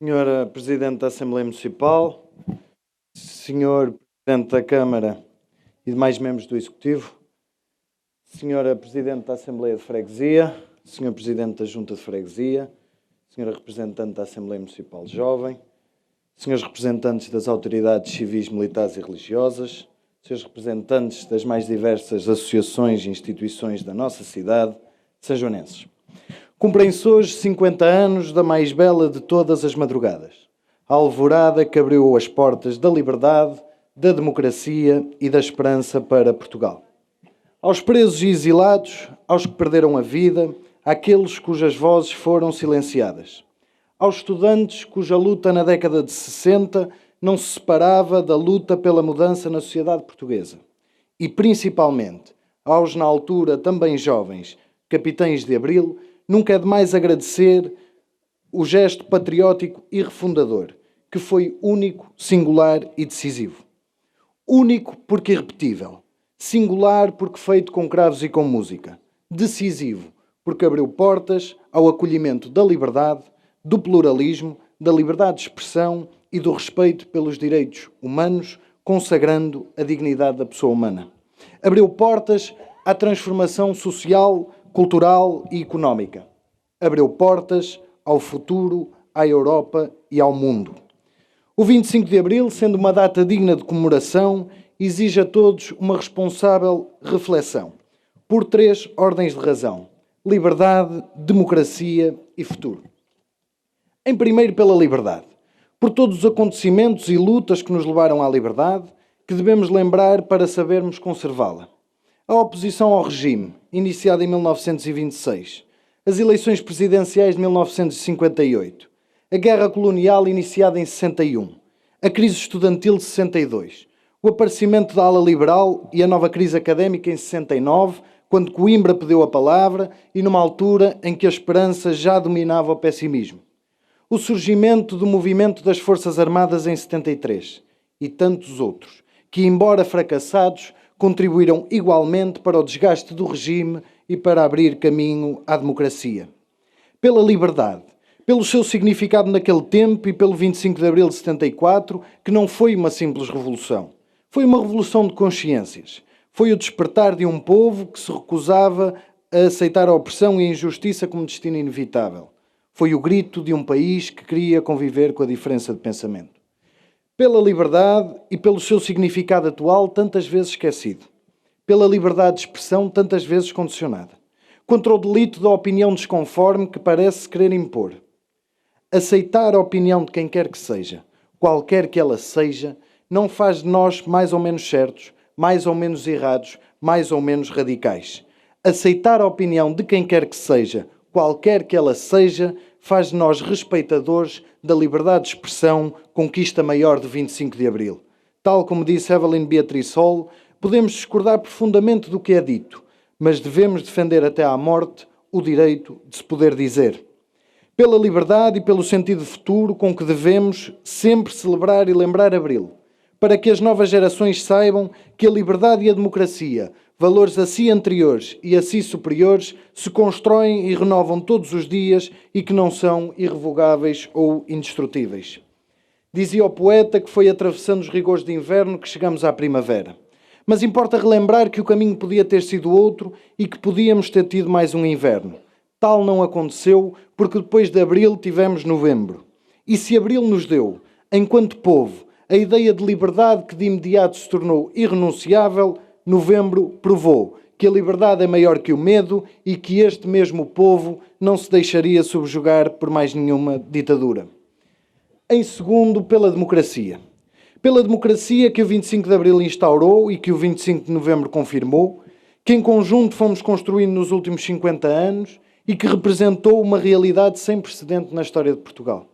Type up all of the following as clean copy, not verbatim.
Senhora Presidente da Assembleia Municipal, Senhor Presidente da Câmara e demais membros do Executivo, Senhora Presidente da Assembleia de Freguesia, Senhor Presidente da Junta de Freguesia, Senhora Representante da Assembleia Municipal Jovem, Senhores Representantes das autoridades civis, militares e religiosas, Senhores Representantes das mais diversas associações e instituições da nossa cidade, sanjoanenses. Cumprem-se hoje 50 anos da mais bela de todas as madrugadas, a alvorada que abriu as portas da liberdade, da democracia e da esperança para Portugal. Aos presos e exilados, aos que perderam a vida, àqueles cujas vozes foram silenciadas, aos estudantes cuja luta na década de 60 não se separava da luta pela mudança na sociedade portuguesa, e principalmente aos, na altura, também jovens, capitães de Abril, nunca é demais agradecer o gesto patriótico e refundador, que foi único, singular e decisivo. Único porque irrepetível, singular porque feito com cravos e com música, decisivo porque abriu portas ao acolhimento da liberdade, do pluralismo, da liberdade de expressão e do respeito pelos direitos humanos, consagrando a dignidade da pessoa humana. Abriu portas à transformação social, cultural e económica. Abriu portas ao futuro, à Europa e ao mundo. O 25 de Abril, sendo uma data digna de comemoração, exige a todos uma responsável reflexão, por 3 ordens de razão: liberdade, democracia e futuro. Em primeiro, pela liberdade, por todos os acontecimentos e lutas que nos levaram à liberdade, que devemos lembrar para sabermos conservá-la. A oposição ao regime, iniciada em 1926, as eleições presidenciais de 1958, a guerra colonial iniciada em 61, a crise estudantil de 62, o aparecimento da ala liberal e a nova crise académica em 69, quando Coimbra pediu a palavra e numa altura em que a esperança já dominava o pessimismo. O surgimento do movimento das Forças Armadas em 73 e tantos outros, que, embora fracassados, contribuíram igualmente para o desgaste do regime e para abrir caminho à democracia. Pela liberdade, pelo seu significado naquele tempo e pelo 25 de Abril de 74, que não foi uma simples revolução. Foi uma revolução de consciências. Foi o despertar de um povo que se recusava a aceitar a opressão e a injustiça como destino inevitável. Foi o grito de um país que queria conviver com a diferença de pensamento. Pela liberdade e pelo seu significado atual, tantas vezes esquecido. Pela liberdade de expressão, tantas vezes condicionada. Contra o delito da opinião desconforme que parece querer impor. Aceitar a opinião de quem quer que seja, qualquer que ela seja, não faz de nós mais ou menos certos, mais ou menos errados, mais ou menos radicais. Aceitar a opinião de quem quer que seja, qualquer que ela seja, faz de nós respeitadores da liberdade de expressão, conquista maior de 25 de Abril. Tal como disse Evelyn Beatriz Hall, podemos discordar profundamente do que é dito, mas devemos defender até à morte o direito de se poder dizer. Pela liberdade e pelo sentido de futuro com que devemos sempre celebrar e lembrar Abril, para que as novas gerações saibam que a liberdade e a democracia, valores a si anteriores e a si superiores, se constroem e renovam todos os dias e que não são irrevogáveis ou indestrutíveis. Dizia o poeta que foi atravessando os rigores de inverno que chegamos à primavera. Mas importa relembrar que o caminho podia ter sido outro e que podíamos ter tido mais um inverno. Tal não aconteceu porque depois de Abril tivemos Novembro. E se Abril nos deu, enquanto povo, a ideia de liberdade que de imediato se tornou irrenunciável, Novembro provou que a liberdade é maior que o medo e que este mesmo povo não se deixaria subjugar por mais nenhuma ditadura. Em segundo, pela democracia. Pela democracia que o 25 de Abril instaurou e que o 25 de Novembro confirmou, que em conjunto fomos construindo nos últimos 50 anos e que representou uma realidade sem precedente na história de Portugal.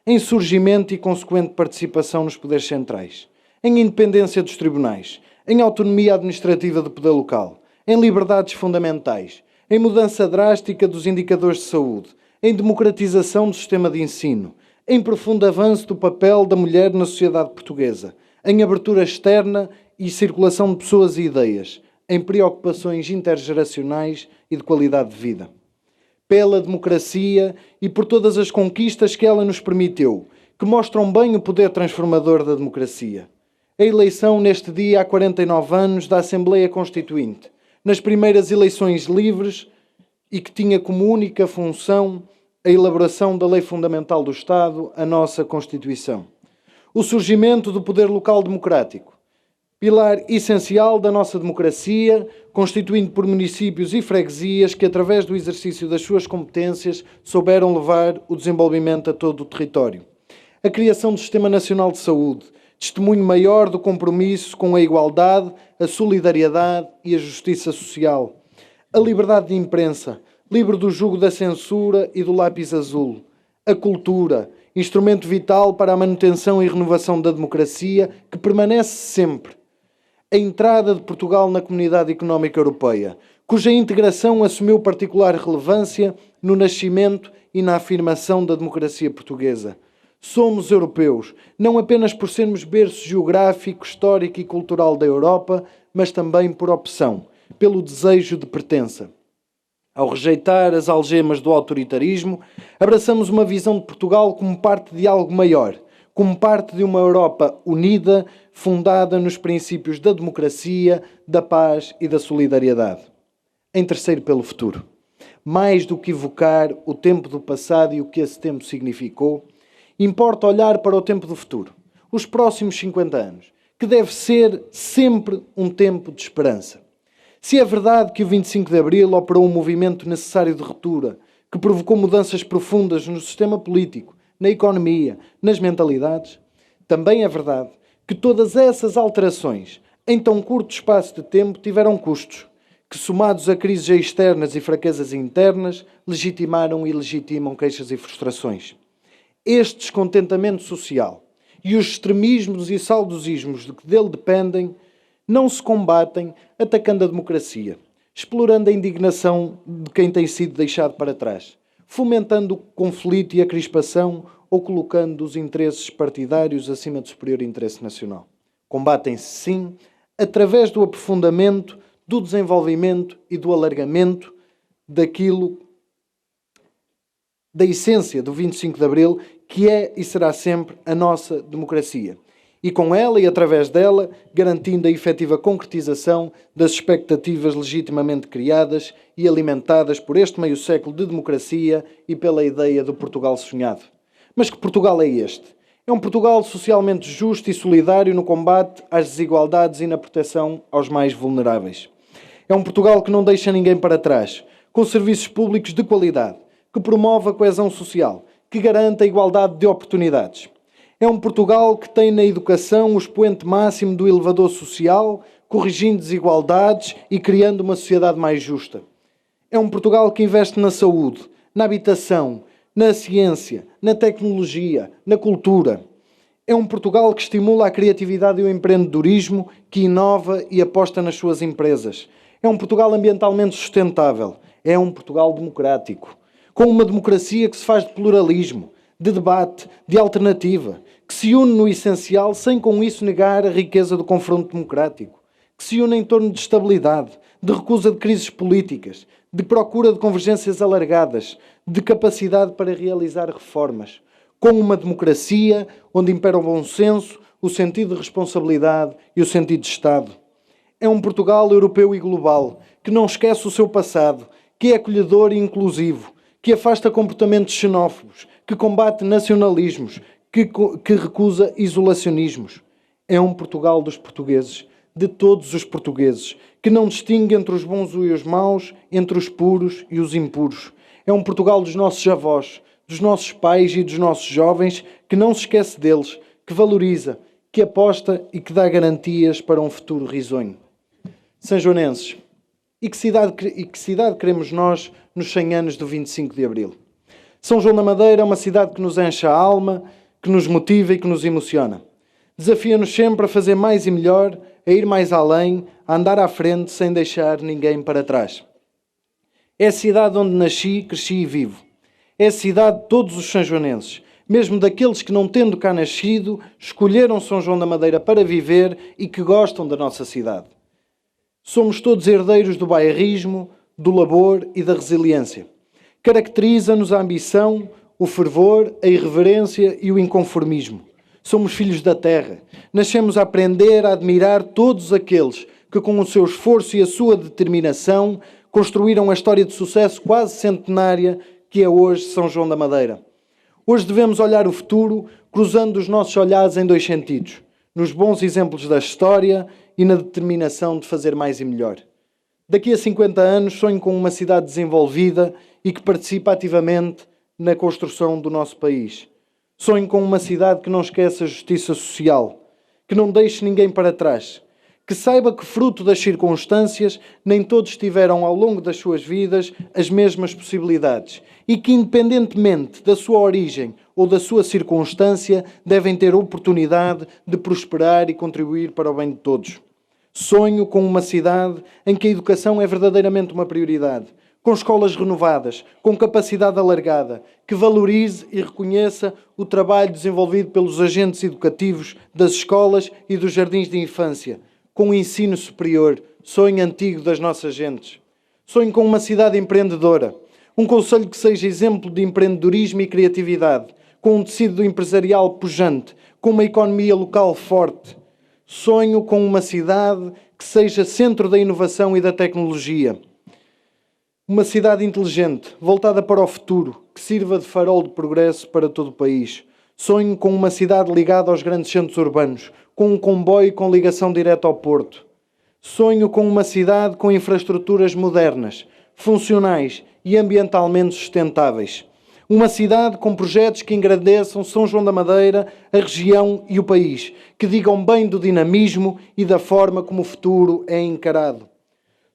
Em surgimento e consequente participação nos poderes centrais, em independência dos tribunais, em autonomia administrativa do poder local, em liberdades fundamentais, em mudança drástica dos indicadores de saúde, em democratização do sistema de ensino, em profundo avanço do papel da mulher na sociedade portuguesa, em abertura externa e circulação de pessoas e ideias, em preocupações intergeracionais e de qualidade de vida. Pela democracia e por todas as conquistas que ela nos permitiu, que mostram bem o poder transformador da democracia. A eleição neste dia há 49 anos da Assembleia Constituinte, nas primeiras eleições livres e que tinha como única função a elaboração da Lei Fundamental do Estado, a nossa Constituição. O surgimento do poder local democrático, pilar essencial da nossa democracia, constituindo por municípios e freguesias que, através do exercício das suas competências, souberam levar o desenvolvimento a todo o território. A criação do Sistema Nacional de Saúde, testemunho maior do compromisso com a igualdade, a solidariedade e a justiça social. A liberdade de imprensa, livre do jugo da censura e do lápis azul. A cultura, instrumento vital para a manutenção e renovação da democracia, que permanece sempre. A entrada de Portugal na Comunidade Económica Europeia, cuja integração assumiu particular relevância no nascimento e na afirmação da democracia portuguesa. Somos europeus, não apenas por sermos berço geográfico, histórico e cultural da Europa, mas também por opção, pelo desejo de pertença. Ao rejeitar as algemas do autoritarismo, abraçamos uma visão de Portugal como parte de algo maior, como parte de uma Europa unida, fundada nos princípios da democracia, da paz e da solidariedade. Em terceiro, pelo futuro. Mais do que evocar o tempo do passado e o que esse tempo significou, importa olhar para o tempo do futuro, os próximos 50 anos, que deve ser sempre um tempo de esperança. Se é verdade que o 25 de Abril operou um movimento necessário de ruptura, que provocou mudanças profundas no sistema político, na economia, nas mentalidades, também é verdade que todas essas alterações, em tão curto espaço de tempo, tiveram custos, que somados a crises externas e fraquezas internas, legitimaram e legitimam queixas e frustrações. Este descontentamento social e os extremismos e saudosismos de que dele dependem não se combatem atacando a democracia, explorando a indignação de quem tem sido deixado para trás, fomentando o conflito e a crispação ou colocando os interesses partidários acima do superior interesse nacional. Combatem-se, sim, através do aprofundamento, do desenvolvimento e do alargamento da essência do 25 de Abril, que é e será sempre a nossa democracia. E com ela e através dela, garantindo a efetiva concretização das expectativas legitimamente criadas e alimentadas por este meio século de democracia e pela ideia do Portugal sonhado. Mas que Portugal é este? É um Portugal socialmente justo e solidário no combate às desigualdades e na proteção aos mais vulneráveis. É um Portugal que não deixa ninguém para trás, com serviços públicos de qualidade, que promove a coesão social, que garante a igualdade de oportunidades. É um Portugal que tem na educação o expoente máximo do elevador social, corrigindo desigualdades e criando uma sociedade mais justa. É um Portugal que investe na saúde, na habitação, na ciência, na tecnologia, na cultura. É um Portugal que estimula a criatividade e o empreendedorismo, que inova e aposta nas suas empresas. É um Portugal ambientalmente sustentável. É um Portugal democrático, com uma democracia que se faz de pluralismo, de debate, de alternativa, que se une no essencial sem com isso negar a riqueza do confronto democrático, que se une em torno de estabilidade, de recusa de crises políticas, de procura de convergências alargadas, de capacidade para realizar reformas, com uma democracia onde impera o bom senso, o sentido de responsabilidade e o sentido de Estado. É um Portugal europeu e global, que não esquece o seu passado, que é acolhedor e inclusivo, que afasta comportamentos xenófobos, que combate nacionalismos, que recusa isolacionismos. É um Portugal dos portugueses, de todos os portugueses, que não distingue entre os bons e os maus, entre os puros e os impuros. É um Portugal dos nossos avós, dos nossos pais e dos nossos jovens, que não se esquece deles, que valoriza, que aposta e que dá garantias para um futuro risonho. Sanjoanenses, e que cidade queremos nós nos 100 anos do 25 de Abril? São João da Madeira é uma cidade que nos enche a alma, que nos motiva e que nos emociona. Desafia-nos sempre a fazer mais e melhor, a ir mais além, a andar à frente sem deixar ninguém para trás. É a cidade onde nasci, cresci e vivo. É a cidade de todos os sanjoanenses, mesmo daqueles que, não tendo cá nascido, escolheram São João da Madeira para viver e que gostam da nossa cidade. Somos todos herdeiros do bairrismo, do labor e da resiliência. Caracteriza-nos a ambição, o fervor, a irreverência e o inconformismo. Somos filhos da terra. Nascemos a aprender, a admirar todos aqueles que, com o seu esforço e a sua determinação, construíram a história de sucesso quase centenária que é hoje São João da Madeira. Hoje devemos olhar o futuro cruzando os nossos olhares em dois sentidos: nos bons exemplos da história e na determinação de fazer mais e melhor. Daqui a 50 anos sonho com uma cidade desenvolvida e que participa ativamente na construção do nosso país. Sonho com uma cidade que não esqueça a justiça social, que não deixe ninguém para trás, que saiba que, fruto das circunstâncias, nem todos tiveram ao longo das suas vidas as mesmas possibilidades e que, independentemente da sua origem ou da sua circunstância, devem ter oportunidade de prosperar e contribuir para o bem de todos. Sonho com uma cidade em que a educação é verdadeiramente uma prioridade, com escolas renovadas, com capacidade alargada, que valorize e reconheça o trabalho desenvolvido pelos agentes educativos das escolas e dos jardins de infância, com o ensino superior, sonho antigo das nossas gentes. Sonho com uma cidade empreendedora, um concelho que seja exemplo de empreendedorismo e criatividade, com um tecido empresarial pujante, com uma economia local forte. Sonho com uma cidade que seja centro da inovação e da tecnologia. Uma cidade inteligente, voltada para o futuro, que sirva de farol de progresso para todo o país. Sonho com uma cidade ligada aos grandes centros urbanos, com um comboio com ligação direta ao porto. Sonho com uma cidade com infraestruturas modernas, funcionais e ambientalmente sustentáveis. Uma cidade com projetos que engrandeçam São João da Madeira, a região e o país, que digam bem do dinamismo e da forma como o futuro é encarado.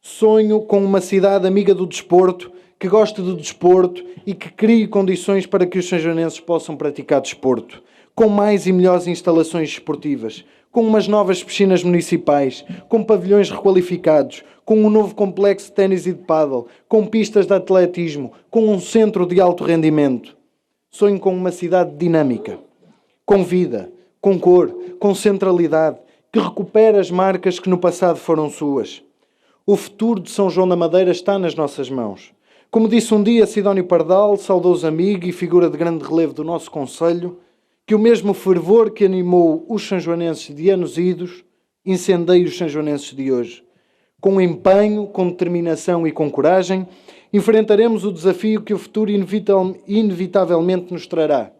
Sonho com uma cidade amiga do desporto, que goste do desporto e que crie condições para que os sanjoanenses possam praticar desporto, com mais e melhores instalações esportivas, com umas novas piscinas municipais, com pavilhões requalificados, com um novo complexo de ténis e de pádel, com pistas de atletismo, com um centro de alto rendimento. Sonho com uma cidade dinâmica, com vida, com cor, com centralidade, que recupera as marcas que no passado foram suas. O futuro de São João da Madeira está nas nossas mãos. Como disse um dia Sidónio Pardal, saudoso amigo e figura de grande relevo do nosso concelho, que o mesmo fervor que animou os sanjoanenses de anos idos incendeie os sanjoanenses de hoje. Com empenho, com determinação e com coragem, enfrentaremos o desafio que o futuro inevitavelmente nos trará.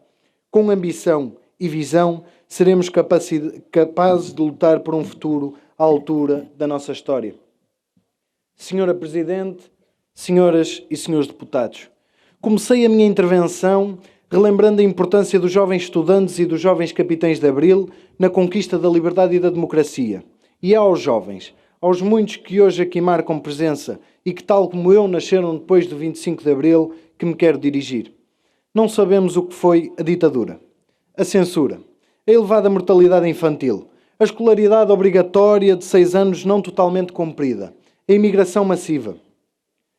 Com ambição e visão, seremos capazes de lutar por um futuro à altura da nossa história. Senhora Presidente, senhoras e senhores deputados, comecei a minha intervenção relembrando a importância dos jovens estudantes e dos jovens capitães de Abril na conquista da liberdade e da democracia. E é aos jovens, aos muitos que hoje aqui marcam presença e que, tal como eu, nasceram depois do 25 de Abril, que me quero dirigir. Não sabemos o que foi a ditadura, a censura, a elevada mortalidade infantil, a escolaridade obrigatória de 6 anos não totalmente cumprida, a imigração massiva.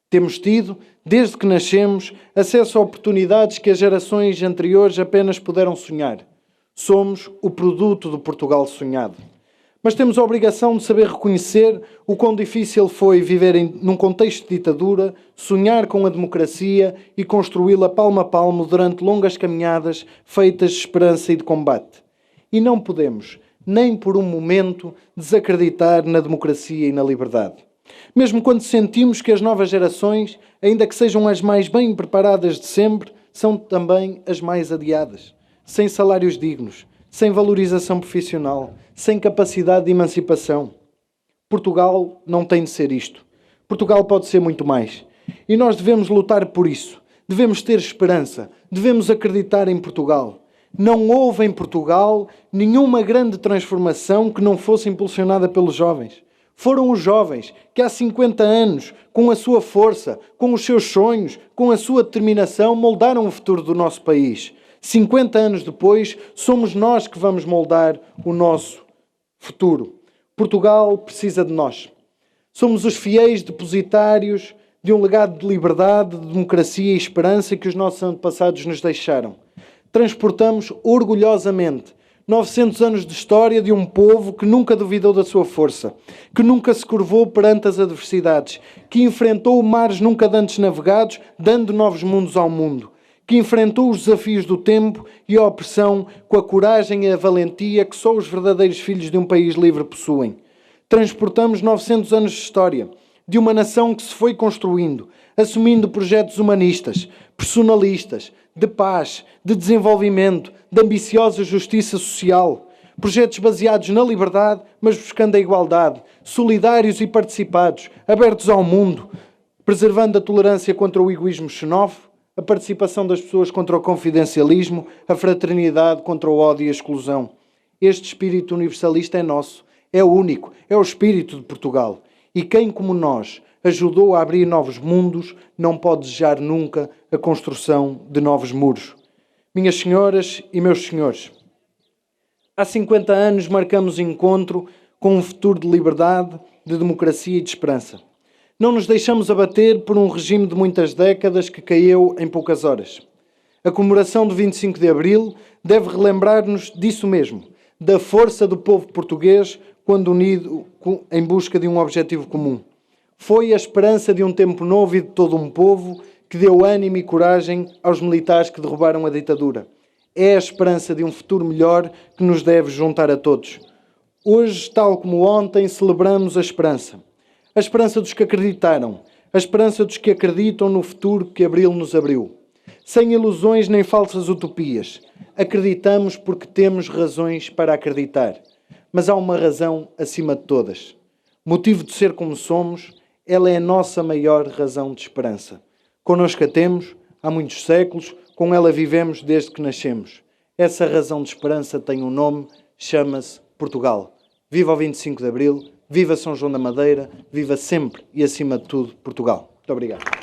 Temos tido, desde que nascemos, acesso a oportunidades que as gerações anteriores apenas puderam sonhar. Somos o produto do Portugal sonhado. Mas temos a obrigação de saber reconhecer o quão difícil foi viver num contexto de ditadura, sonhar com a democracia e construí-la palmo a palmo durante longas caminhadas feitas de esperança e de combate. E não podemos, nem por um momento, desacreditar na democracia e na liberdade. Mesmo quando sentimos que as novas gerações, ainda que sejam as mais bem preparadas de sempre, são também as mais adiadas, sem salários dignos, sem valorização profissional, sem capacidade de emancipação. Portugal não tem de ser isto. Portugal pode ser muito mais. E nós devemos lutar por isso. Devemos ter esperança. Devemos acreditar em Portugal. Não houve em Portugal nenhuma grande transformação que não fosse impulsionada pelos jovens. Foram os jovens que há 50 anos, com a sua força, com os seus sonhos, com a sua determinação, moldaram o futuro do nosso país. 50 anos depois, somos nós que vamos moldar o nosso futuro. Portugal precisa de nós. Somos os fiéis depositários de um legado de liberdade, de democracia e esperança que os nossos antepassados nos deixaram. Transportamos orgulhosamente 900 anos de história de um povo que nunca duvidou da sua força, que nunca se curvou perante as adversidades, que enfrentou mares nunca dantes navegados, dando novos mundos ao mundo, que enfrentou os desafios do tempo e a opressão com a coragem e a valentia que só os verdadeiros filhos de um país livre possuem. Transportamos 900 anos de história de uma nação que se foi construindo, assumindo projetos humanistas, personalistas, de paz, de desenvolvimento, de ambiciosa justiça social. Projetos baseados na liberdade, mas buscando a igualdade, solidários e participados, abertos ao mundo, preservando a tolerância contra o egoísmo xenófobo, a participação das pessoas contra o confidencialismo, a fraternidade contra o ódio e a exclusão. Este espírito universalista é nosso, é único, é o espírito de Portugal. E quem, como nós, ajudou a abrir novos mundos, não pode desejar nunca a construção de novos muros. Minhas senhoras e meus senhores, há 50 anos marcamos encontro com um futuro de liberdade, de democracia e de esperança. Não nos deixamos abater por um regime de muitas décadas que caiu em poucas horas. A comemoração do 25 de Abril deve relembrar-nos disso mesmo, da força do povo português quando unido em busca de um objetivo comum. Foi a esperança de um tempo novo e de todo um povo que deu ânimo e coragem aos militares que derrubaram a ditadura. É a esperança de um futuro melhor que nos deve juntar a todos. Hoje, tal como ontem, celebramos a esperança. A esperança dos que acreditaram, a esperança dos que acreditam no futuro que Abril nos abriu. Sem ilusões nem falsas utopias. Acreditamos porque temos razões para acreditar. Mas há uma razão acima de todas. Motivo de ser como somos, ela é a nossa maior razão de esperança. Connosco a temos há muitos séculos, com ela vivemos desde que nascemos. Essa razão de esperança tem um nome, chama-se Portugal. Viva o 25 de Abril, viva São João da Madeira, viva sempre e acima de tudo Portugal. Muito obrigado.